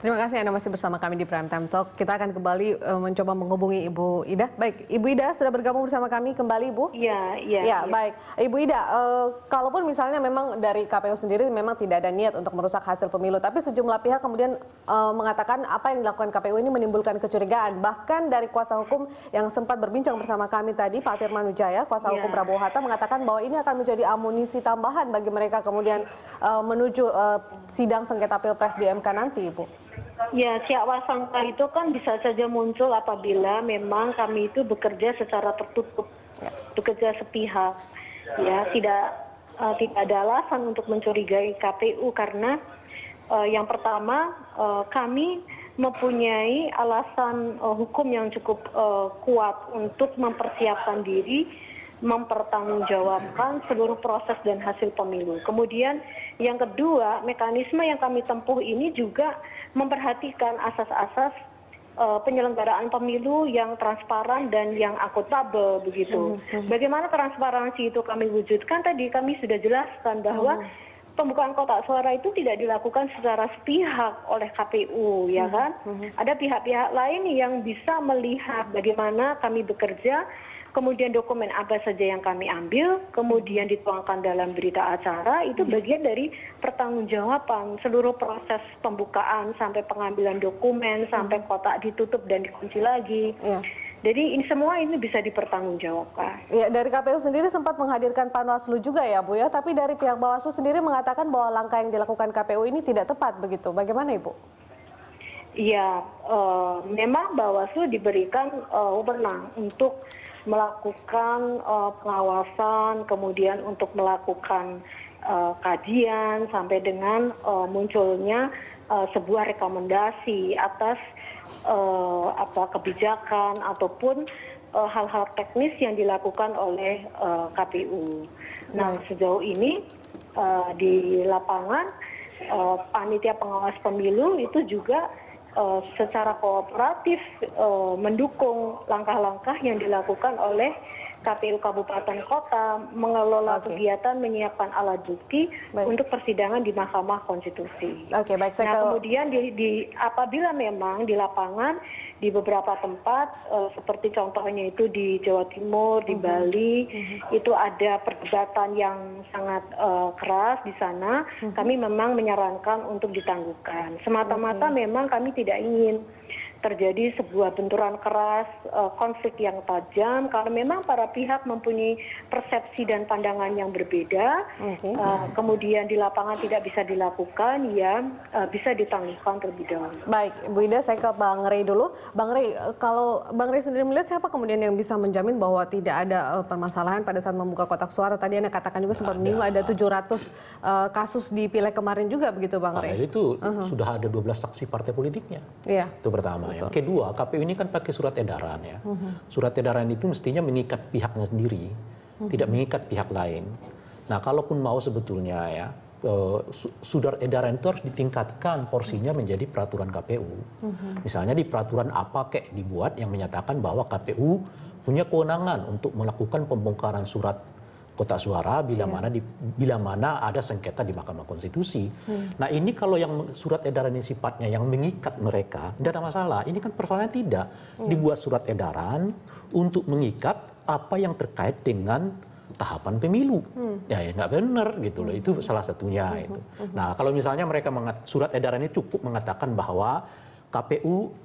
Terima kasih Anda masih bersama kami di Prime Time Talk. Kita akan kembali mencoba menghubungi Ibu Ida. Baik, Ibu Ida sudah bergabung bersama kami kembali, Ibu? Iya. Baik. Ibu Ida, kalaupun misalnya memang dari KPU sendiri memang tidak ada niat untuk merusak hasil pemilu, tapi sejumlah pihak kemudian mengatakan apa yang dilakukan KPU ini menimbulkan kecurigaan. Bahkan dari kuasa hukum yang sempat berbincang bersama kami tadi, Pak Firman Wijaya, kuasa hukum Prabowo Hatta, mengatakan bahwa ini akan menjadi amunisi tambahan bagi mereka kemudian menuju sidang sengketa Pilpres di MK nanti, Ibu. Ya, siak sangka itu kan bisa saja muncul apabila memang kami itu bekerja secara tertutup, bekerja sepihak. Ya, tidak ada alasan untuk mencurigai KPU karena yang pertama kami mempunyai alasan hukum yang cukup kuat untuk mempersiapkan diri, mempertanggungjawabkan seluruh proses dan hasil pemilu. Kemudian yang kedua, mekanisme yang kami tempuh ini juga memperhatikan asas-asas penyelenggaraan pemilu yang transparan dan yang akuntabel begitu. Bagaimana transparansi itu kami wujudkan tadi kami sudah jelaskan bahwa pembukaan kotak suara itu tidak dilakukan secara sepihak oleh KPU, ya kan? Ada pihak-pihak lain yang bisa melihat bagaimana kami bekerja, kemudian dokumen apa saja yang kami ambil, kemudian dituangkan dalam berita acara, itu bagian dari pertanggungjawaban seluruh proses pembukaan sampai pengambilan dokumen, sampai kotak ditutup dan dikunci lagi. Jadi ini semua ini bisa dipertanggungjawabkan. Ya, dari KPU sendiri sempat menghadirkan Panwaslu juga ya Bu ya, tapi dari pihak Bawaslu sendiri mengatakan bahwa langkah yang dilakukan KPU ini tidak tepat begitu. Bagaimana Ibu? Ya, memang Bawaslu diberikan wewenang untuk melakukan pengawasan, kemudian untuk melakukan kajian sampai dengan munculnya sebuah rekomendasi atas kebijakan ataupun hal-hal teknis yang dilakukan oleh KPU. Nah, sejauh ini di lapangan panitia pengawas pemilu itu juga secara kooperatif mendukung langkah-langkah yang dilakukan oleh KPU Kabupaten Kota mengelola kegiatan menyiapkan alat bukti untuk persidangan di Mahkamah Konstitusi. Nah, kemudian apabila memang di lapangan di beberapa tempat seperti contohnya itu di Jawa Timur, di Bali, itu ada perdebatan yang sangat keras di sana, kami memang menyarankan untuk ditangguhkan. Semata-mata memang kami tidak ingin terjadi sebuah benturan keras, konflik yang tajam, karena memang para pihak mempunyai persepsi dan pandangan yang berbeda, kemudian di lapangan tidak bisa dilakukan, ya bisa ditangguhkan terlebih dahulu. Baik, Bu Ida, saya ke Bang Rey dulu. Bang Rey, kalau Bang Rey sendiri melihat siapa kemudian yang bisa menjamin bahwa tidak ada permasalahan pada saat membuka kotak suara? Tadi Anda katakan juga sempat menyinggung ada 700 kasus di Pileg kemarin juga begitu Bang Rey? Itu sudah ada 12 saksi partai politiknya. Itu pertama. Yang kedua, KPU ini kan pakai surat edaran ya. Surat edaran itu mestinya mengikat pihaknya sendiri, tidak mengikat pihak lain. Nah, kalaupun mau sebetulnya ya, surat edaran itu harus ditingkatkan porsinya menjadi peraturan KPU. Misalnya di peraturan apa kayak dibuat yang menyatakan bahwa KPU punya kewenangan untuk melakukan pembongkaran surat kotak suara bila mana ada sengketa di Mahkamah Konstitusi. Nah, ini kalau yang surat edaran ini sifatnya yang mengikat mereka, tidak ada masalah. Ini kan persoalannya tidak. Dibuat surat edaran untuk mengikat apa yang terkait dengan tahapan pemilu. Ya nggak benar gitu loh. Itu salah satunya itu. Nah, kalau misalnya mereka surat edaran ini cukup mengatakan bahwa KPU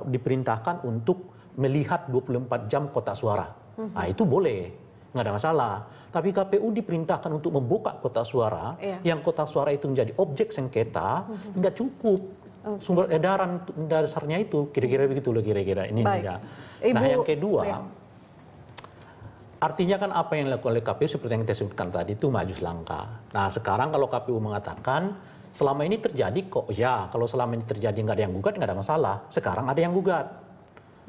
diperintahkan untuk melihat 24 jam kotak suara. Nah, itu boleh. Nggak ada masalah. Tapi KPU diperintahkan untuk membuka kotak suara, yang kotak suara itu menjadi objek sengketa, nggak cukup. Sumber edaran dasarnya itu, kira-kira begitu loh kira-kira. Ini ya. Nah, yang kedua, artinya kan apa yang dilakukan oleh KPU seperti yang kita sebutkan tadi itu maju selangkah. Nah, sekarang kalau KPU mengatakan, selama ini terjadi kok, ya kalau selama ini terjadi nggak ada yang gugat, nggak ada masalah. Sekarang ada yang gugat.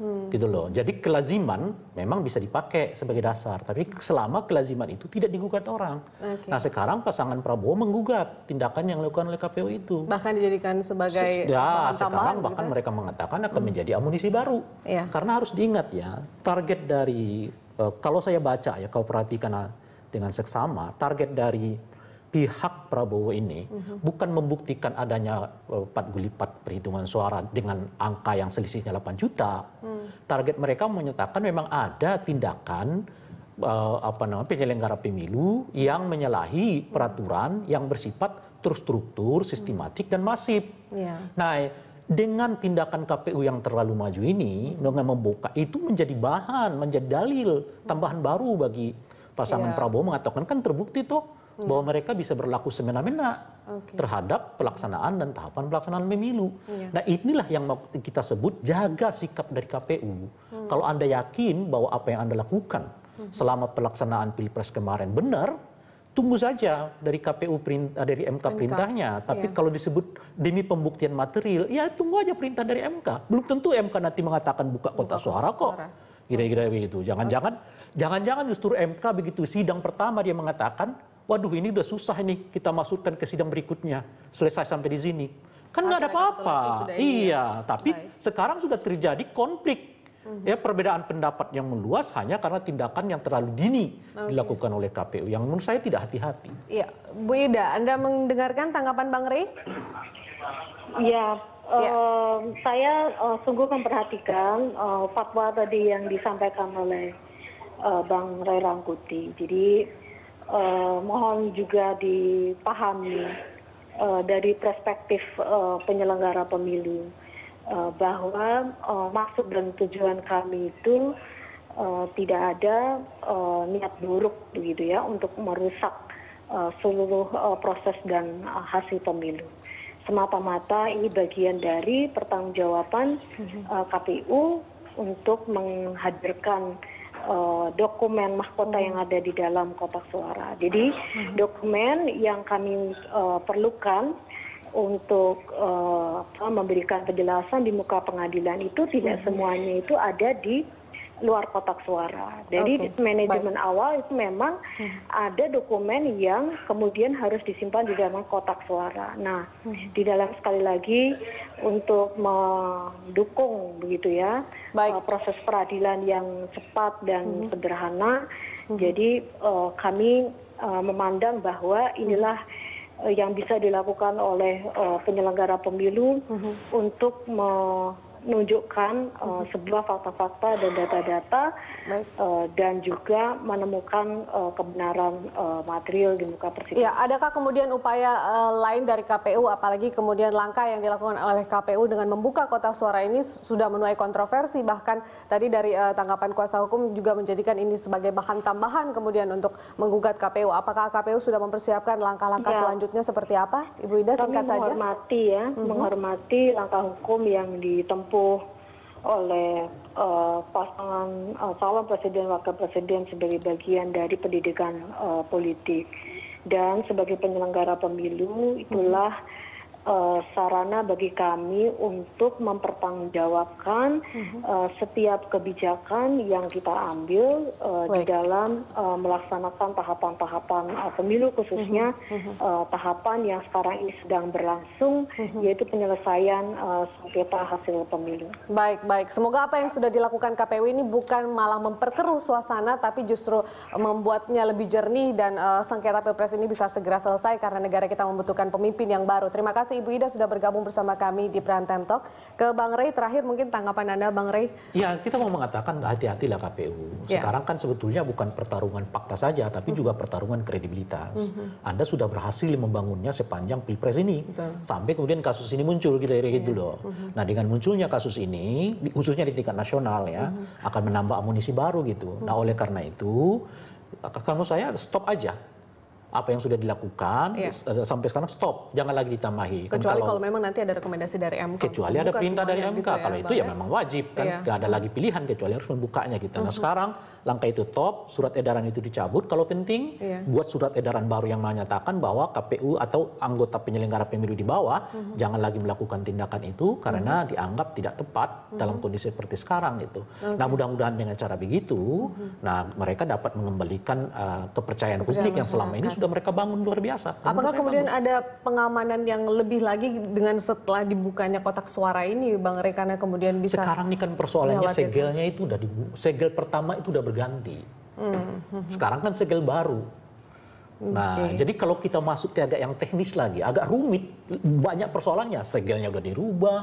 Gitu loh. Jadi kelaziman memang bisa dipakai sebagai dasar, tapi selama kelaziman itu tidak digugat orang. Nah, sekarang pasangan Prabowo menggugat tindakan yang dilakukan oleh KPU itu. Bahkan dijadikan sebagai sekarang bahkan mereka mengatakan akan menjadi amunisi baru. Karena harus diingat ya, target dari kalau saya baca ya, kalau perhatikan dengan seksama, target dari pihak Prabowo ini bukan membuktikan adanya 4 kali lipat perhitungan suara dengan angka yang selisihnya 8 juta. Target mereka menyatakan memang ada tindakan penyelenggara pemilu yang menyalahi peraturan yang bersifat terstruktur, sistematik dan masif. Nah, dengan tindakan KPU yang terlalu maju ini dengan membuka itu menjadi bahan, menjadi dalil tambahan baru bagi pasangan Prabowo mengatakan kan terbukti tuh bahwa mereka bisa berlaku semena-mena terhadap pelaksanaan dan tahapan pelaksanaan pemilu. Nah, inilah yang kita sebut jaga sikap dari KPU. Kalau Anda yakin bahwa apa yang Anda lakukan selama pelaksanaan Pilpres kemarin benar, tunggu saja dari KPU dari MK perintahnya. Tapi kalau disebut demi pembuktian material, ya tunggu aja perintah dari MK. Belum tentu MK nanti mengatakan buka kotak suara kok. Kira-kira begitu. Jangan-jangan justru MK begitu sidang pertama dia mengatakan, waduh ini udah susah nih kita masukkan ke sidang berikutnya. Selesai sampai di sini. Kan nggak ada apa-apa. Iya, tapi sekarang sudah terjadi konflik. Ya, perbedaan pendapat yang meluas hanya karena tindakan yang terlalu dini dilakukan oleh KPU. Yang menurut saya tidak hati-hati. Iya, Bu Ida, Anda mendengarkan tanggapan Bang Rey? Ya, saya sungguh memperhatikan fatwa tadi yang disampaikan oleh Bang Ray Rangkuti. Jadi mohon juga dipahami dari perspektif penyelenggara pemilu bahwa maksud dan tujuan kami itu tidak ada niat buruk begitu ya untuk merusak seluruh proses dan hasil pemilu. Semata-mata ini bagian dari pertanggungjawaban KPU untuk menghadirkan dokumen mahkota yang ada di dalam kotak suara. Jadi dokumen yang kami perlukan untuk memberikan penjelasan di muka pengadilan itu tidak semuanya itu ada di luar kotak suara. Jadi manajemen awal itu memang ada dokumen yang kemudian harus disimpan di dalam kotak suara. Nah, di dalam sekali lagi untuk mendukung begitu ya proses peradilan yang cepat dan sederhana. Jadi kami memandang bahwa inilah yang bisa dilakukan oleh penyelenggara pemilu untuk menunjukkan sebuah fakta-fakta dan data-data dan juga menemukan kebenaran material di muka persidangan. Ya, adakah kemudian upaya lain dari KPU, apalagi kemudian langkah yang dilakukan oleh KPU dengan membuka kotak suara ini sudah menuai kontroversi, bahkan tadi dari tanggapan kuasa hukum juga menjadikan ini sebagai bahan tambahan kemudian untuk menggugat KPU. Apakah KPU sudah mempersiapkan langkah-langkah selanjutnya seperti apa? Ibu Ida, singkat saja. Kami menghormati ya, menghormati langkah hukum yang ditempuh oleh pasangan calon presiden wakil presiden sebagai bagian dari pendidikan politik, dan sebagai penyelenggara pemilu itulah sarana bagi kami untuk mempertanggungjawabkan setiap kebijakan yang kita ambil di dalam melaksanakan tahapan-tahapan pemilu, khususnya tahapan yang sekarang ini sedang berlangsung, yaitu penyelesaian sengketa hasil pemilu. Baik. Semoga apa yang sudah dilakukan KPU ini bukan malah memperkeruh suasana, tapi justru membuatnya lebih jernih dan sengketa Pilpres ini bisa segera selesai karena negara kita membutuhkan pemimpin yang baru. Terima kasih Ibu Ida sudah bergabung bersama kami di Prime Time Talk. Ke Bang Rey, terakhir mungkin tanggapan Anda, Bang Rey. Ya, kita mau mengatakan hati-hatilah KPU. Sekarang kan sebetulnya bukan pertarungan fakta saja, tapi juga pertarungan kredibilitas. Anda sudah berhasil membangunnya sepanjang Pilpres ini. Sampai kemudian kasus ini muncul, kira-kira gitu loh. Nah, dengan munculnya kasus ini, khususnya di tingkat nasional ya, akan menambah amunisi baru gitu. Nah, oleh karena itu, kalau saya stop aja. Apa yang sudah dilakukan sampai sekarang stop, jangan lagi ditambahi. Kecuali kalau memang nanti ada rekomendasi dari MK. Kecuali ada perintah dari MK, gitu kalau itu ya memang wajib kan, nggak ada lagi pilihan kecuali harus membukanya kita. Nah sekarang langkah itu top, surat edaran itu dicabut kalau penting, buat surat edaran baru yang menyatakan bahwa KPU atau anggota penyelenggara pemilu di bawah jangan lagi melakukan tindakan itu karena dianggap tidak tepat dalam kondisi seperti sekarang itu. Nah mudah-mudahan dengan cara begitu, nah mereka dapat mengembalikan kepercayaan publik yang selama ini sudah mereka bangun luar biasa. Apakah kemudian ada pengamanan yang lebih lagi dengan setelah dibukanya kotak suara ini, Bang Rey, karena kemudian bisa... Sekarang ini kan persoalannya segelnya itu udah segel pertama itu udah berganti. Sekarang kan segel baru. Nah, jadi kalau kita masuk ke agak yang teknis lagi, agak rumit, banyak persoalannya. Segelnya udah dirubah,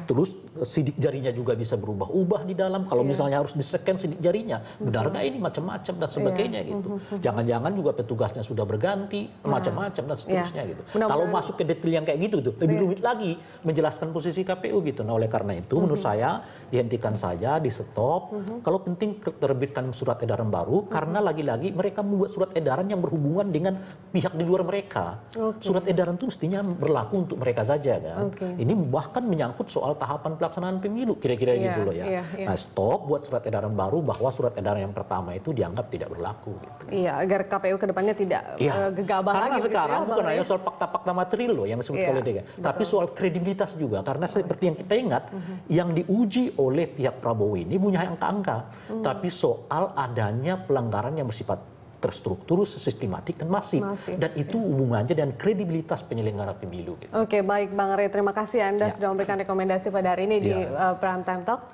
terus sidik jarinya juga bisa berubah-ubah di dalam. Kalau misalnya harus di-scan sidik jarinya, benar nggak ini macam-macam dan sebagainya gitu. Jangan-jangan juga petugasnya sudah berganti, macam-macam dan seterusnya gitu. Kalau masuk ke detail yang kayak gitu tuh, lebih rumit lagi menjelaskan posisi KPU gitu. Nah, oleh karena itu menurut saya dihentikan saja, di-stop. Kalau penting terbitkan surat edaran baru, karena lagi-lagi mereka membuat surat edaran yang berhubungan dengan pihak di luar mereka. Surat edaran itu mestinya berlaku untuk mereka saja kan. Ini bahkan menyangkut soal tahapan pelaksanaan pemilu kira-kira gitu loh ya. Nah, stop buat surat edaran baru bahwa surat edaran yang pertama itu dianggap tidak berlaku gitu. Iya, agar KPU kedepannya tidak gegabah lagi. Karena sekarang bukan hanya soal fakta-fakta material loh yang disebut oleh DK, tapi soal kredibilitas juga. Karena seperti yang kita ingat, yang diuji oleh pihak Prabowo ini punya angka-angka, tapi soal adanya pelanggaran yang bersifat terstruktur, sistematik dan masif. Dan itu hubungannya dengan kredibilitas penyelenggara pemilu. Gitu. Oke, baik Bang Ray, terima kasih Anda sudah memberikan rekomendasi pada hari ini di Prime Time Talk.